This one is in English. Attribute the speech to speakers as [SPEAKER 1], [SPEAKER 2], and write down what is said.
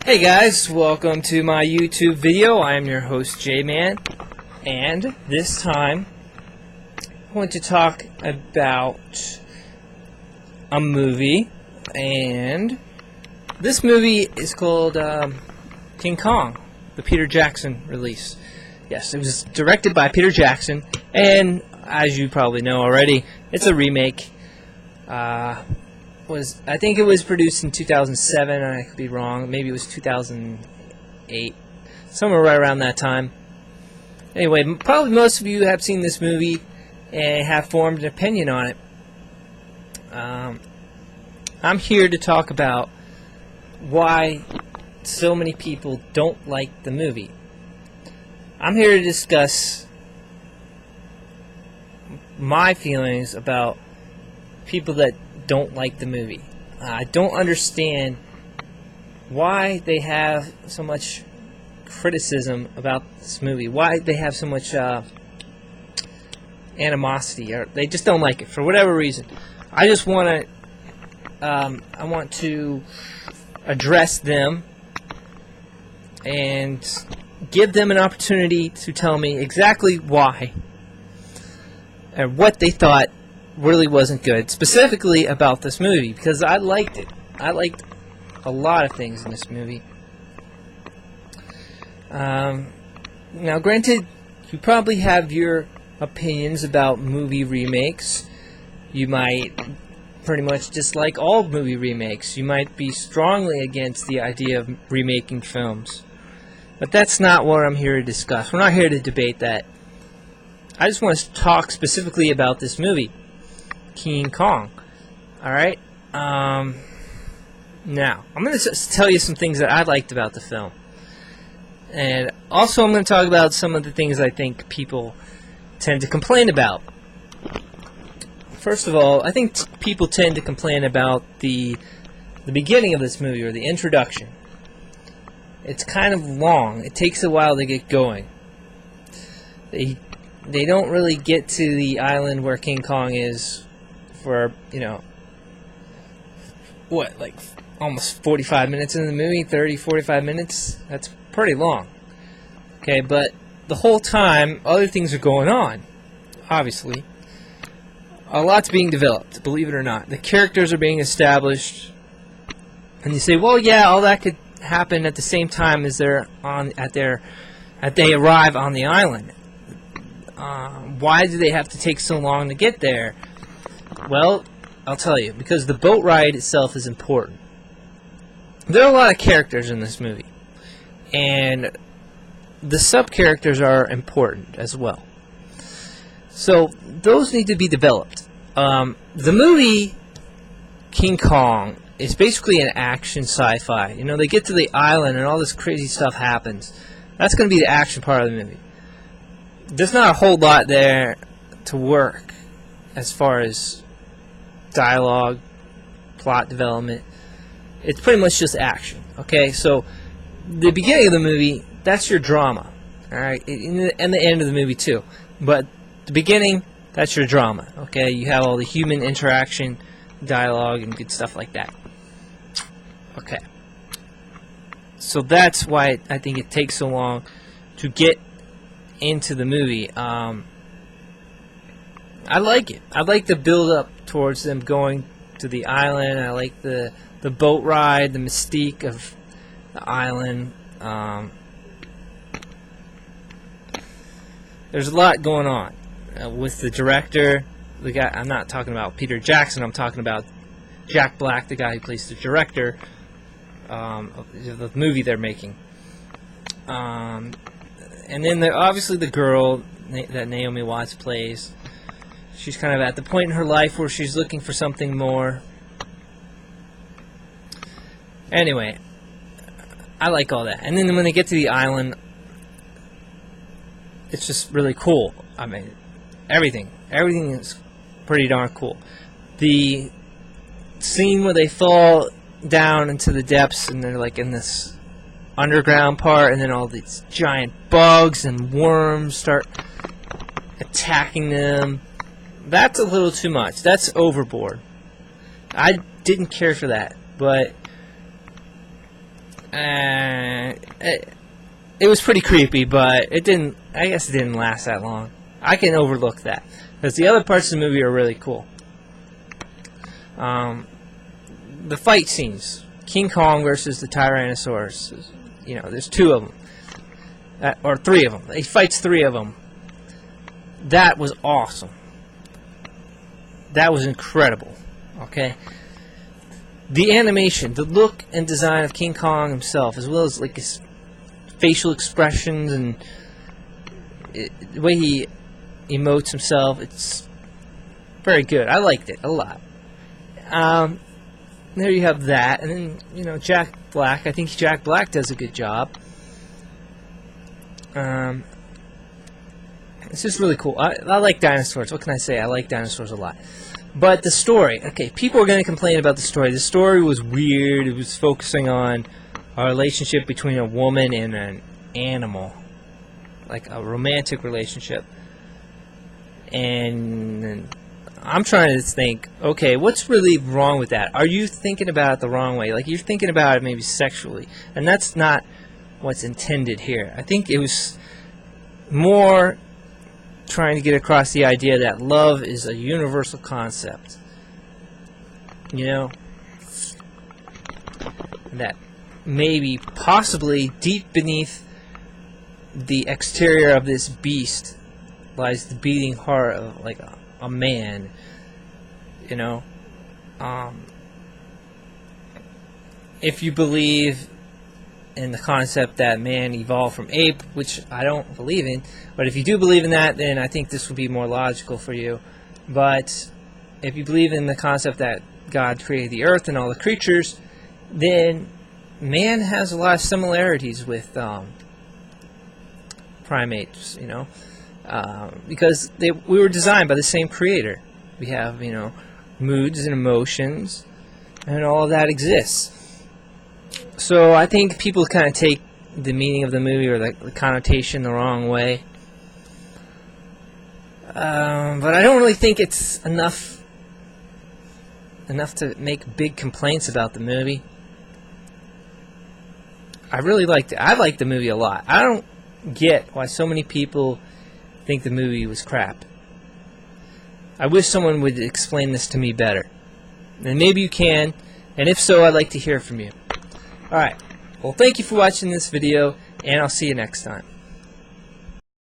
[SPEAKER 1] Hey guys, welcome to my YouTube video. I am your host J-Man, and this time I want to talk about a movie, and this movie is called King Kong, the Peter Jackson release. Yes, it was directed by Peter Jackson, and as you probably know already, it's a remake. I think it was produced in 2007, I could be wrong. Maybe it was 2008, somewhere right around that time. Anyway, probably most of you have seen this movie and have formed an opinion on it. I'm here to talk about why so many people don't like the movie. I'm here to discuss my feelings about people that don't like the movie. I don't understand why they have so much criticism about this movie. Why they have so much animosity, or they just don't like it for whatever reason. I just want to address them and give them an opportunity to tell me exactly why and what they thought really wasn't good, specifically about this movie, because I liked it. I liked a lot of things in this movie. Now, granted, you probably have your opinions about movie remakes. You might pretty much dislike all movie remakes. You might be strongly against the idea of remaking films. But that's not what I'm here to discuss. We're not here to debate that. I just want to talk specifically about this movie, King Kong. Alright? Now, I'm going to just tell you some things that I liked about the film. And also I'm going to talk about some of the things I think people tend to complain about. First of all, I think people tend to complain about the beginning of this movie, or the introduction. It's kind of long. It takes a while to get going. They don't really get to the island where King Kong is for, what, like almost 45 minutes in the movie, 30, 45 minutes? That's pretty long. Okay, but the whole time, other things are going on, obviously. A lot's being developed, believe it or not. The characters are being established, and you say, well, yeah, all that could happen at the same time as they arrive on the island. Why do they have to take so long to get there? Well, I'll tell you, because the boat ride itself is important. There are a lot of characters in this movie, and the sub-characters are important as well. So, those need to be developed. The movie King Kong is basically an action sci-fi. They get to the island and all this crazy stuff happens. That's going to be the action part of the movie. There's not a whole lot there to work as far as dialogue, plot development. It's pretty much just action. Okay, so the beginning of the movie, that's your drama. Alright, and the end of the movie too. But the beginning, that's your drama. Okay, you have all the human interaction, dialogue, and good stuff like that. Okay. So that's why I think it takes so long to get into the movie. I like it. I like the build up towards them going to the island. I like the boat ride, the mystique of the island. There's a lot going on with the director. The guy, I'm not talking about Peter Jackson. I'm talking about Jack Black, the guy who plays the director of the movie they're making. And then obviously the girl that Naomi Watts plays. She's kind of at the point in her life where she's looking for something more. Anyway, I like all that. And then when they get to the island, it's just really cool. I mean, everything is pretty darn cool. The scene where they fall down into the depths and they're like in this underground part, and then all these giant bugs and worms start attacking them. That's a little too much. That's overboard. I didn't care for that, but It was pretty creepy, but it didn't. I guess it didn't last that long. I can overlook that because the other parts of the movie are really cool. The fight scenes, King Kong versus the Tyrannosaurus. You know, there's two of them, or three of them. He fights three of them. That was awesome. That was incredible. Okay. The animation, the look and design of King Kong himself, as well as like his facial expressions and the way he emotes himself, it's very good. I liked it a lot. There you have that, and then, you know, Jack Black. I think Jack Black does a good job. It's just really cool. I like dinosaurs. What can I say? I like dinosaurs a lot. But the story, okay, people are going to complain about the story. The story was weird. It was focusing on a relationship between a woman and an animal, like a romantic relationship. And I'm trying to think, okay, what's really wrong with that? Are you thinking about it the wrong way? Like, you're thinking about it maybe sexually, and that's not what's intended here. I think it was more trying to get across the idea that love is a universal concept. You know? That maybe, possibly, deep beneath the exterior of this beast lies the beating heart of, like, a man. You know? If you believe in the concept that man evolved from ape, which I don't believe in, but if you do believe in that, then I think this would be more logical for you. But if you believe in the concept that God created the earth and all the creatures, then man has a lot of similarities with primates, you know, because we were designed by the same creator. We have, you know, moods and emotions, and all of that exists. So I think people kind of take the meaning of the movie or the connotation the wrong way. But I don't really think it's enough to make big complaints about the movie. I really liked it. I liked the movie a lot. I don't get why so many people think the movie was crap. I wish someone would explain this to me better. And maybe you can, and if so, I'd like to hear from you. Alright, well, thank you for watching this video, and I'll see you next time.